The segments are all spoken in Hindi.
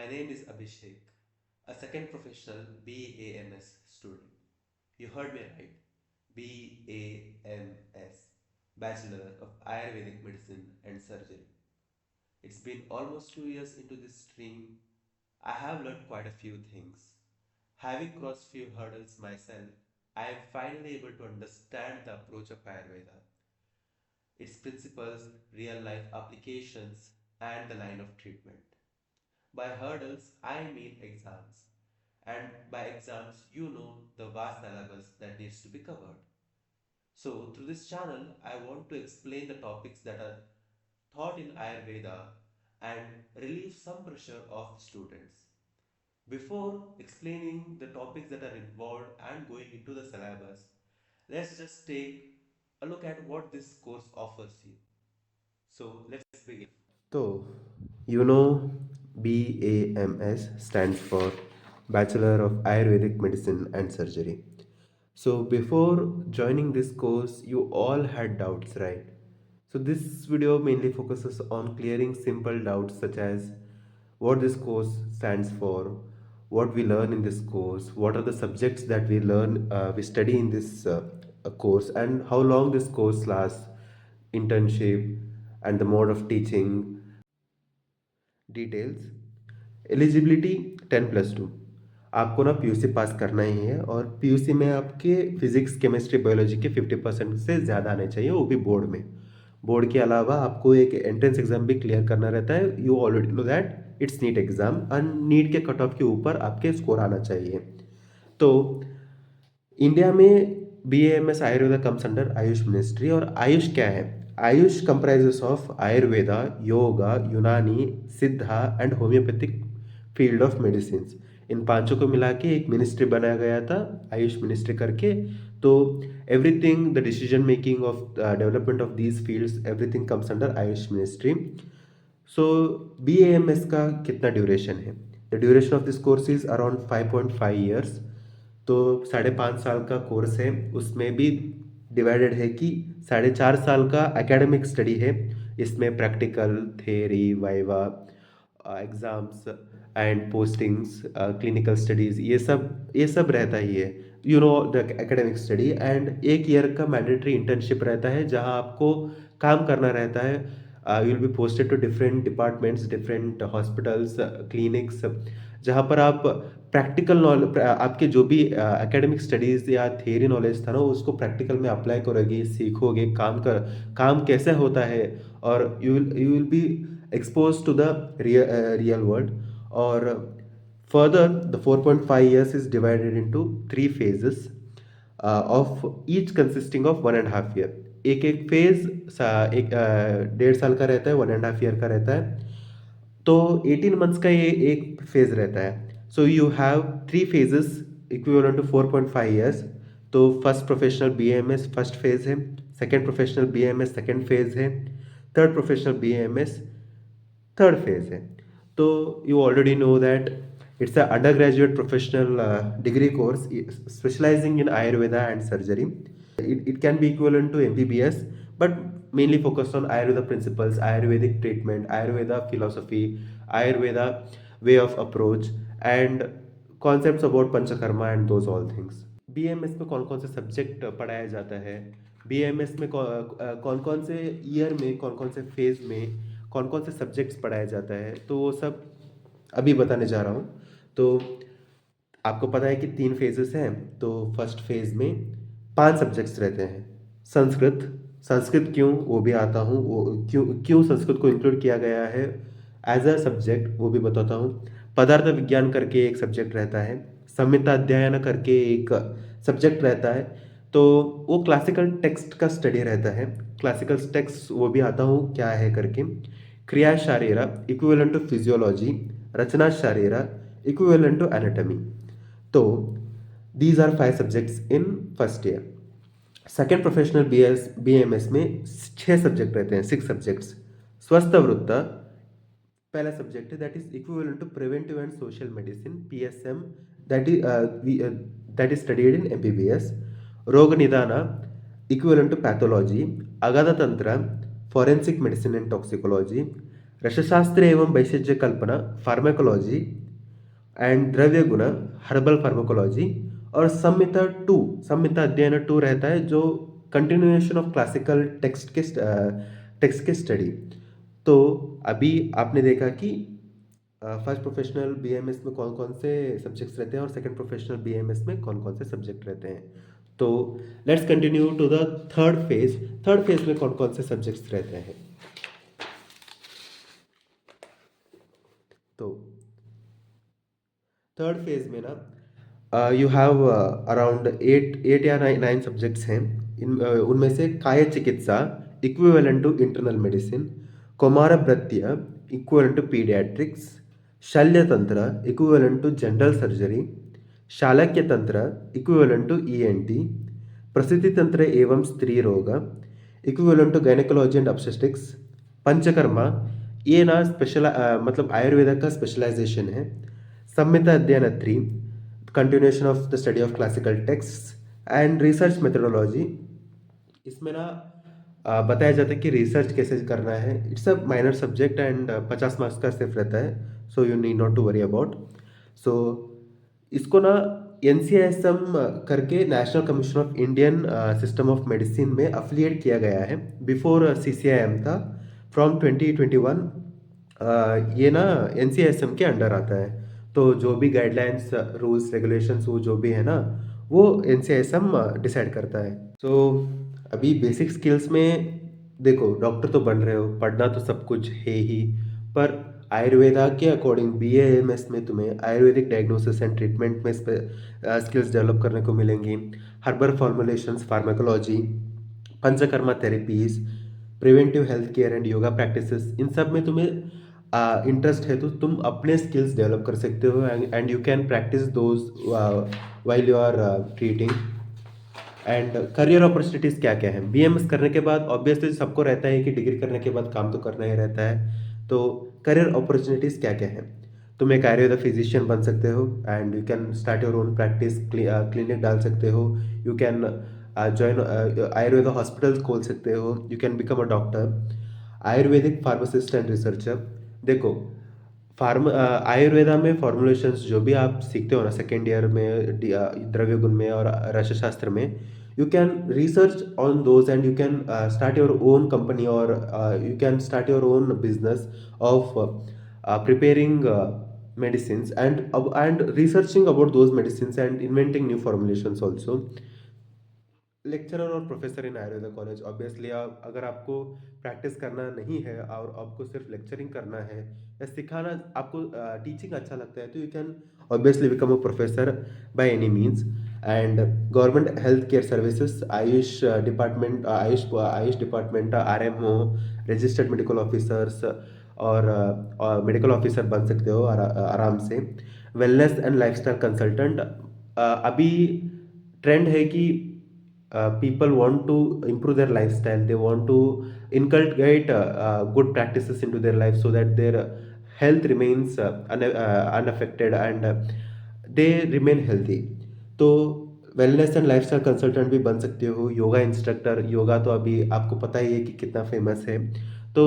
My name is Abhishek, a second professional BAMS student. You heard me right. BAMS, Bachelor of Ayurvedic Medicine and Surgery. It's been almost 2 years into this stream. I have learned quite a few things. Having crossed few hurdles myself, I am finally able to understand the approach of Ayurveda, its principles, real life applications, and the line of treatment. By hurdles, I mean exams. And by exams, you know the vast syllabus that needs to be covered. So, through this channel, I want to explain the topics that are taught in Ayurveda and relieve some pressure of students. Before explaining the topics that are involved and going into the syllabus, let's just take a look at what this course offers you. So, let's begin. So, you know, BAMS stands for Bachelor of Ayurvedic Medicine and Surgery. So, before joining this course, you all had doubts, right? So, this video mainly focuses on clearing simple doubts such as what this course stands for, what we learn in this course, what are the subjects that we study in this course, and how long this course lasts, internship, and the mode of teaching. Details eligibility 10+2 आपको ना पीयूसी पास करना ही है और पीयूसी में आपके फिजिक्स केमिस्ट्री बायोलॉजी के 50% से ज़्यादा आने चाहिए वो भी बोर्ड में बोर्ड के अलावा आपको एक एंट्रेंस एग्जाम भी क्लियर करना रहता है you already know that it's NEET exam और नीट के कट ऑफ के ऊपर आपके स्कोर आना चाहिए तो इंडिया में BAMS Ayurveda comes under Ayush ministry और आयुष क्या है आयुष कंप्राइजेस ऑफ आयुर्वेदा योगा यूनानी सिद्धा and homeopathic field of medicine in पांचों को मिला के एक मिनिस्ट्री बनाया गया था आयुष मिनिस्ट्री करके तो everything the decision making of development of these fields everything comes under Ayush ministry so BAMS का कितना ड्यूरेशन है the duration of this course is around 5.5 years तो 5.5 साल का कोर्स है उसमें भी डिवाइडेड है कि 4.5 साल का एकेडमिक स्टडी है इसमें practical theory viva exams and postings clinical studies ये सब रहता ही है you know the academic study and 1 year का मैंडेटरी इंटर्नशिप रहता है जहां आपको काम करना रहता है you will be posted to different departments different hospitals clinics जहाँ पर आप प्रैक्टिकल नॉलेज आपके जो भी एकेडमिक स्टडीज़ या थियरी नॉलेज था ना उसको प्रैक्टिकल में अप्लाई करोगे सीखोगे काम कैसे होता है और you will B exposed to the real world or further the 4.5 years is divided into 3 phases of each consisting of 1.5 year एक एक फेज एक 1.5 साल का रहता है 1.5 ईयर का रहता है तो 18 मंथ्स का ये एक फेज रहता है so you have 3 phases equivalent to 4.5 years तो first professional BAMS first phase है second professional BAMS second phase है third professional BAMS third phase है तो you already know that it's a undergraduate professional degree course specialising in Ayurveda and surgery it can be equivalent to MBBS but mainly focused on Ayurveda principles Ayurvedic treatment Ayurveda philosophy Ayurveda way of approach and concepts about Panchakarma and those all things BMS में कौन कौन से सब्जेक्ट पढ़ाया जाता है BMS में कौन कौन से ईयर में कौन कौन से फेज में कौन कौन से सब्जेक्ट्स पढ़ाया जाता है तो वो सब अभी बताने जा रहा हूँ तो आपको पता है कि 3 फेजेस हैं तो फर्स्ट फेज में 5 सब्जेक्ट्स रहते हैं संस्कृत संस्कृत क्यों वो भी आता हूँ वो क्यों क्यों संस्कृत को इंक्लूड किया गया है एज अ सब्जेक्ट वो भी बताता हूँ पदार्थ विज्ञान करके एक सब्जेक्ट रहता है संहिता अध्ययन करके एक सब्जेक्ट रहता है तो वो क्लासिकल टेक्स्ट का स्टडी रहता है क्लासिकल टेक्स्ट वो भी आता हूँ क्या है करके क्रिया शारीरा इक्विवेलेंट टू फिजियोलॉजी रचना शारीरा इक्विवेलेंट टू एनाटॉमी तो these are 5 subjects in first year second professional BAMS में 6 सब्जेक्ट रहते हैं 6 सब्जेक्ट्स स्वस्थ वृत्त पहला सब्जेक्ट है that is equivalent to preventive and social medicine PSM that is studied in MBBS रोग निदान इक्विवेलेंट टू पैथोलॉजी अगाध तंत्र फॉरेंसिक मेडिसिन एंड टॉक्सिकोलॉजी रसशास्त्र एवं वैशिज्य कल्पना फार्माकोलॉजी एंड द्रव्य गुण हर्बल फार्माकोलॉजी। और संहिता अध्ययन टू रहता है जो कंटिन्यूएशन ऑफ क्लासिकल टेक्स्ट के स्टडी। तो अभी आपने देखा कि फर्स्ट प्रोफेशनल बीएमएस में कौन कौन से सब्जेक्ट्स रहते हैं और सेकंड प्रोफेशनल बीएमएस में कौन कौन से सब्जेक्ट रहते हैं। तो let's continue to the third phase में कौन कौन से सब्जेक्ट्स रहते हैं। तो थर्ड फेज में ना यू हैव अराउंड एट या नाइन सब्जेक्ट्स हैं। उनमें से काय चिकित्सा इक्विवेलेंट टू इंटरनल मेडिसिन, कौमार भृत्य इक्विवेलेंट टू पीडियाट्रिक्स, शल्य तंत्र इक्विवेलेंट टू जनरल सर्जरी, शालक्य तंत्र इक्विवेलेंट टू ईएनटी, प्रसूति तंत्र एवं स्त्री रोग equivalent to gynaecology and obstetrics, Panchakarma ये ना मतलब आयुर्वेदा का स्पेशलाइजेशन है। संहिता अध्ययन 3 continuation of the study of classical text and research methodology. इसमें ना बताया जाता है कि रिसर्च कैसे करना है। It's a minor subject and 50 marks का सिर्फ रहता है, so you need not to worry about. सो इसको ना NCISM करके national commission of Indian system of medicine में अफिलिएट किया गया है। बिफोर CCIM था। फ्रॉम 2021 ये ना NCISM के अंडर आता है। तो जो भी गाइडलाइंस रूल्स रेगुलेशंस वो जो भी है ना वो NCISM डिसाइड करता है। तो अभी बेसिक स्किल्स में देखो, डॉक्टर तो बन रहे हो, पढ़ना तो सब कुछ है ही, पर आयुर्वेदा के अकॉर्डिंग BAMS में तुम्हें आयुर्वेदिक डायग्नोसिस एंड ट्रीटमेंट में स्किल्स डेवलप करने को मिलेंगी। Herbal formulations pharmacology, Panchakarma therapies, preventive health care and yoga practices, इन सब में तुम्हें इंटरेस्ट है तो तुम अपने स्किल्स डेवलप कर सकते हो and you can practise those while you are treating. And career opportunities क्या क्या है BMS करने के बाद? ऑब्वियसली सबको रहता है कि डिग्री करने के बाद काम तो करना ही रहता है। तो करियर अपॉर्चुनिटीज़ क्या क्या है? तुम एक आयुर्वेदा फिजिशियन बन सकते हो and you can start your own practice, clinic डाल सकते हो। You can join Ayurveda hospitals खोल सकते हो। You can become a doctor, Ayurvedic pharmacist and researcher. देखो आयुर्वेदा में फॉर्मुलेशंस जो भी आप सीखते हो ना सेकेंड ईयर में द्रव्य गुण में और रसशास्त्र में, you can research on those and you can start your own company और you can start your own business of preparing medicines and researching about those medicines and inventing new formulations also। Lecturer और professor in Ayurveda college, obviously आप अगर आपको प्रैक्टिस करना नहीं है और आपको सिर्फ लेक्चरिंग करना है या सिखाना, आपको टीचिंग अच्छा लगता है, तो you can obviously become a professor by any means. And government health care services, Ayush department RMO, registered medical officers और मेडिकल ऑफिसर बन सकते हो आराम से। वेलनेस एंड लाइफस्टाइल कंसल्टेंट, अभी ट्रेंड है कि people want to improve their lifestyle, they want to inculcate good practices into their life so that their health remains unaffected and they remain healthy। तो वेलनेस एंड लाइफस्टाइल कंसल्टेंट भी बन सकते हो। योगा इंस्ट्रक्टर, योगा तो अभी आपको पता ही है कि कितना फेमस है। तो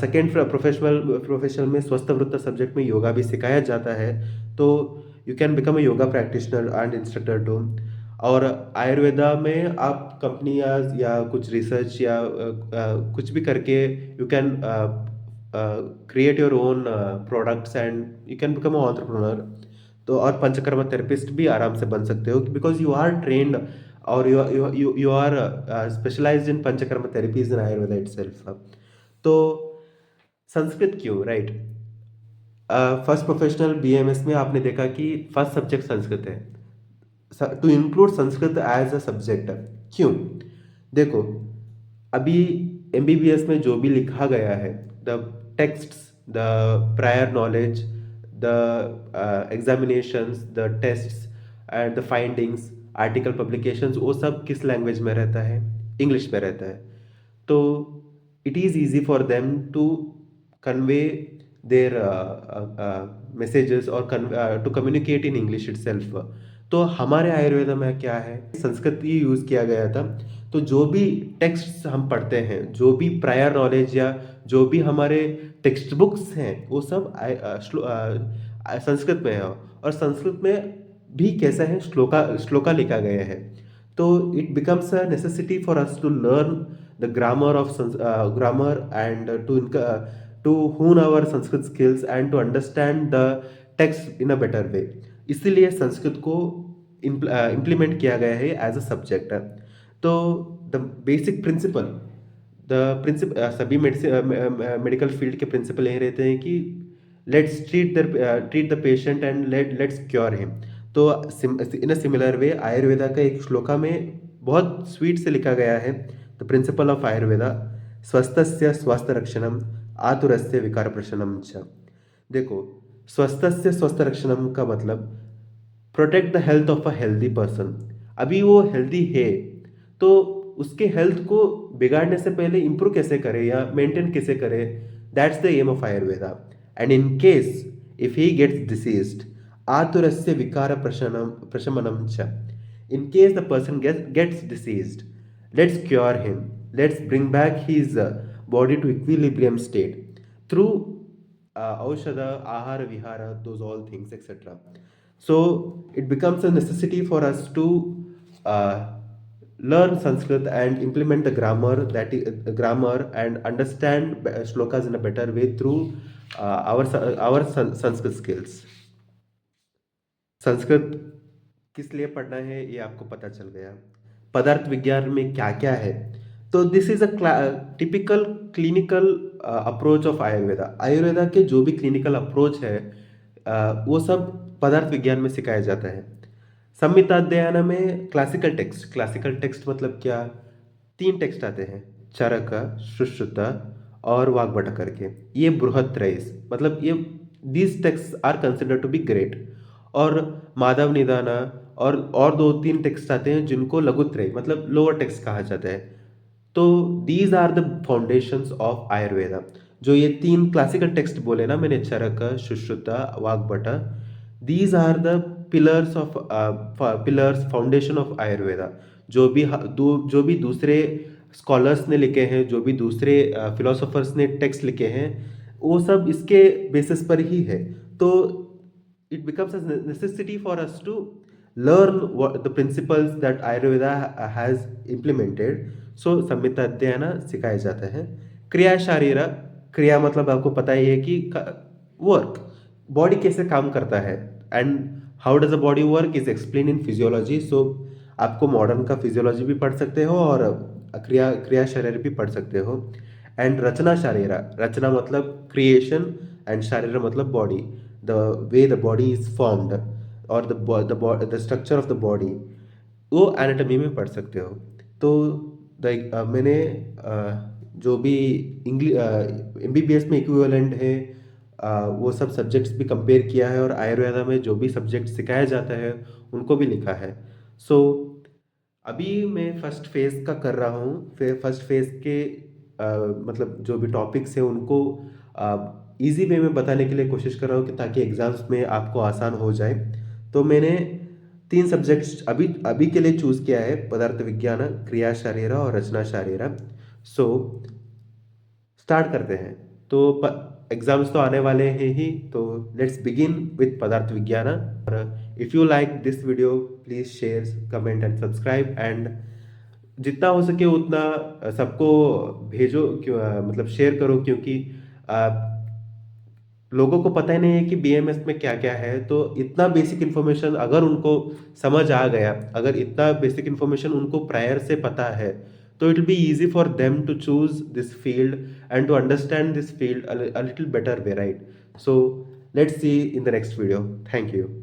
सेकेंड प्रोफेशनल में स्वस्थ वृत्त सब्जेक्ट में योगा भी सिखाया जाता है। तो you can become a yoga practitioner and instructor too. और आयुर्वेदा में आप कंपनी या कुछ रिसर्च या कुछ भी करके you can create your own products and you can become a entrepreneur. तो और पंचकर्मा थेरेपिस्ट भी आराम से बन सकते हो बिकॉज यू आर ट्रेन्ड और you are specialised in Panchakarma therapies in Ayurveda itself. तो संस्कृत क्यों, राइट? फर्स्ट प्रोफेशनल BMS में आपने देखा कि फर्स्ट सब्जेक्ट संस्कृत है। To include Sanskrit as a subject, क्यों? देखो अभी MBBS में जो भी लिखा गया है, the texts, the prior knowledge, the examinations, the tests and the findings, article publications, वो सब किस लैंग्वेज में रहता है? इंग्लिश में रहता है। तो it is easy for them to convey their messages or to communicate in English itself। तो हमारे आयुर्वेदा में क्या है, संस्कृत ही यूज़ किया गया था। तो जो भी टेक्स्ट हम पढ़ते हैं, जो भी प्रायर नॉलेज या जो भी हमारे टेक्स्ट बुक्स हैं वो सब संस्कृत में है, और संस्कृत में भी कैसा है, श्लोका श्लोका लिखा गया है। तो it becomes a necessity for us to learn the grammar of grammar and to hone our Sanskrit skills and to understand the text in a better way. इसीलिए संस्कृत को इम्प्लीमेंट किया गया है एज अ सब्जेक्ट। तो द बेसिक प्रिंसिपल, सभी मेडिकल फील्ड के प्रिंसिपल यही रहते हैं कि let's treat the patient and let's cure him. तो in a similar way Ayurveda का एक श्लोका में बहुत स्वीट से लिखा गया है, द प्रिंसिपल ऑफ आयुर्वेदा स्वस्थस्य स्वस्थ रक्षणम आतुरस्य विकार प्रशमनम च। देखो, स्वस्थस्य स्वस्थ रक्षणम का मतलब protect the health of a healthy person. अभी वो हेल्दी है तो उसके हेल्थ को बिगाड़ने से पहले इंप्रूव कैसे करे या मेंटेन कैसे करे, that's the aim of Ayurveda. And in case if he gets diseased आतुरस्य विकार प्रशमनम च। In case the person gets diseased, let's cure him. Let's bring back his body to equilibrium state through aushadha, ahara, vihara, those all things, etc. So it becomes a necessity for us to uh, learn Sanskrit and implement the grammar, grammar, and understand shlokas in a better way through our Sanskrit skills. Sanskrit किस लिए पढ़ना है ये आपको पता चल गया। पदार्थ विज्ञान में क्या क्या है, तो this is a typical clinical approach of Ayurveda. Ayurveda के जो भी क्लिनिकल अप्रोच है वो सब पदार्थ विज्ञान में सिखाया जाता है। संहिताध्ययन में क्लासिकल टेक्स्ट मतलब क्या, 3 टेक्स्ट आते हैं, चरक, सुश्रुत और वाग्भट करके। ये बृहत्रयीस मतलब ये these text are considered to be great. और माधव निदाना और 2-3 टेक्स्ट आते हैं जिनको लघुत्रय मतलब लोअर टेक्स्ट कहा जाता है। तो these are the foundations of Ayurveda. जो ये 3 क्लासिकल टेक्स्ट बोले ना मैंने, Charaka, Sushruta, Vagbhata, these are the pillars foundation of Ayurveda. जो भी दूसरे स्कॉलर्स ने लिखे हैं, जो भी दूसरे फिलोसोफर्स ने टेक्स्ट लिखे हैं, वो सब इसके बेसिस पर ही है। तो it becomes a necessity for us to learn what the principles that Ayurveda has implemented. So संहिता अध्ययन सिखाया जाता है। क्रिया शारीरा, क्रिया मतलब आपको पता ही है कि वर्क, बॉडी कैसे काम करता है, and how does a body work is explain in physiology. So आपको मॉडर्न का फिजियोलॉजी भी पढ़ सकते हो और क्रिया शरीर भी पढ़ सकते हो। एंड रचना शारीरा, रचना मतलब क्रिएशन एंड शारीर मतलब body, the way the body is formed or the structure of the body, वो एनाटॉमी में पढ़ सकते हो। तो मैंने जो भी इंग्लिश MBBS में इक्विवेलेंट है वो सब सब्जेक्ट्स भी कंपेयर किया है, और आयुर्वेदा में जो भी सब्जेक्ट सिखाया जाता है उनको भी लिखा है। सो अभी मैं फर्स्ट फेज का कर रहा हूँ। फिर फर्स्ट फेज के मतलब जो भी टॉपिक्स हैं उनको इजी वे में बताने के लिए कोशिश कर रहा हूँ कि ताकि एग्जाम्स में आपको आसान हो जाए। तो मैंने 3 सब्जेक्ट्स अभी के लिए चूज़ किया है, पदार्थ विज्ञान, क्रिया शारीरा और रचना शारीरा। सो स्टार्ट करते हैं। तो एग्जाम्स तो आने वाले हैं ही, तो लेट्स बिगिन विथ पदार्थ विज्ञान। और if you like this video please share, comment and subscribe, and जितना हो सके उतना सबको भेजो, मतलब शेयर करो, क्योंकि लोगों को पता ही नहीं है कि BMS में क्या क्या है। तो इतना बेसिक इन्फॉर्मेशन अगर उनको समझ आ गया, अगर इतना बेसिक इन्फॉर्मेशन उनको प्रायर से पता है, तो it will be easy for them to choose this field and to understand this field a little better way, right? So let's see in the next video. Thank you.